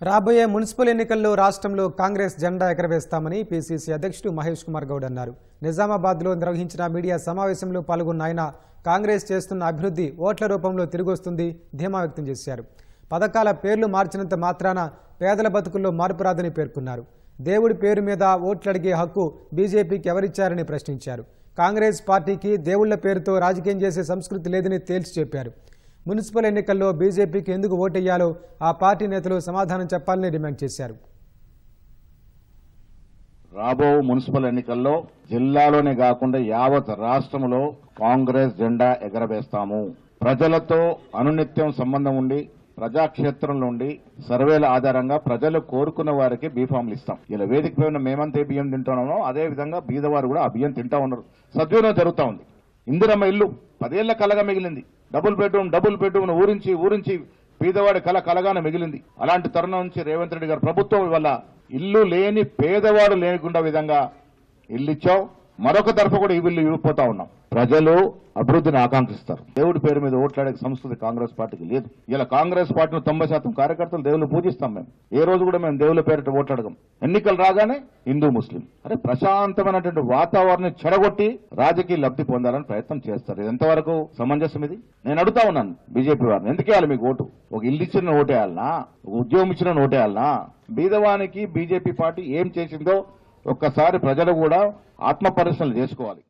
రాబోయే మున్సిపల్ ఎన్నికల్లో రాష్ట్రంలో కాంగ్రెస్ జెండా ఎగరవేస్తామని పీసీసీ అధ్యక్షుడు మహేష్ కుమార్ గౌడ్ అన్నారు. నిజామాబాద్లో నిర్వహించిన మీడియా సమావేశంలో పాల్గొన్న ఆయన కాంగ్రెస్ చేస్తున్న అభివృద్ధి ఓట్ల రూపంలో తిరిగొస్తుంది ధీమా వ్యక్తం చేశారు. పథకాల పేర్లు మార్చినంత మాత్రాన పేదల బతుకుల్లో మార్పు రాదని పేర్కొన్నారు. దేవుడి పేరు మీద ఓట్లడిగే హక్కు బీజేపీకి ఎవరిచ్చారని ప్రశ్నించారు. కాంగ్రెస్ పార్టీకి దేవుళ్ల పేరుతో రాజకీయం చేసే సంస్కృతి లేదని తేల్చి చెప్పారు. మున్సిపల్ ఎన్నికల్లో బీజేపీకి ఎందుకు ఓటెయ్యాలో ఆ పార్టీ నేతలు సమాధానం చెప్పాలని డిమాండ్ చేశారు. రాబో మున్సిపల్ ఎన్నికల్లో జిల్లాలోనే కాకుండా యావత్ రాష్ట్రంలో కాంగ్రెస్ జెండా ఎగరవేస్తాము. ప్రజలతో అనునిత్యం సంబంధం ఉండి ప్రజాక్షేత్రంలో ఉండి సర్వేల ఆధారంగా ప్రజలు కోరుకున్న వారికి బీఫామ్లు ఇస్తాం. ఇలా వేదిక పైన మేమంతే బియ్యం తింటున్నామో అదే విధంగా బీదవారు కూడా ఆ బియ్యం తింటా ఉన్నారు. సద్వినియోగం జరుగుతూ ఉంది. ఇందిరమ్మ ఇల్లు 10 ఏళ్ల కలగా మిగిలింది. డబుల్ బెడ్రూమ్ ఊరించి పేదవాడి కలగానే మిగిలింది. అలాంటి తరుణం నుంచి రేవంత్ రెడ్డి గారు ప్రభుత్వం వల్ల ఇల్లు లేని పేదవాడు లేకుండా విధంగా ఇల్లు ఇచ్చావు. మరొక తరఫు కూడా ఈ ఇల్లు ఇవ్వపోతా ఉన్నాం. ప్రజలు అభివృద్ధిని ఆకాంక్షిస్తారు. దేవుడి పేరు మీద ఓట్లాడే సంస్కృతి కాంగ్రెస్ పార్టీకి లేదు. ఇలా కాంగ్రెస్ పార్టీలో 90% కార్యకర్తలు దేవుళ్ళు పూజిస్తాం. మేము ఏ రోజు కూడా మేము దేవుళ్ళ పేరిట ఓట్లాడగం. ఎన్నికలు రాగానే హిందూ ముస్లిం అరే ప్రశాంతమైనటువంటి వాతావరణం చెడగొట్టి రాజకీయ లబ్ధి పొందాలని ప్రయత్నం చేస్తారు. ఇది ఎంతవరకు సమంజసం? ఇది నేను అడుగుతా ఉన్నాను బీజేపీ వారిని, ఎందుకు వేయాలి మీకు ఓటు? ఒక ఇల్లు ఇచ్చిన ఓటేయాలనా? ఒక ఉద్యోగం ఇచ్చిన ఓటేయాలనా? బీదవానికి బీజేపీ పార్టీ ఏం చేసిందో ఒక్కసారి ప్రజలు కూడా ఆత్మ పరిశీలన చేసుకోవాలి.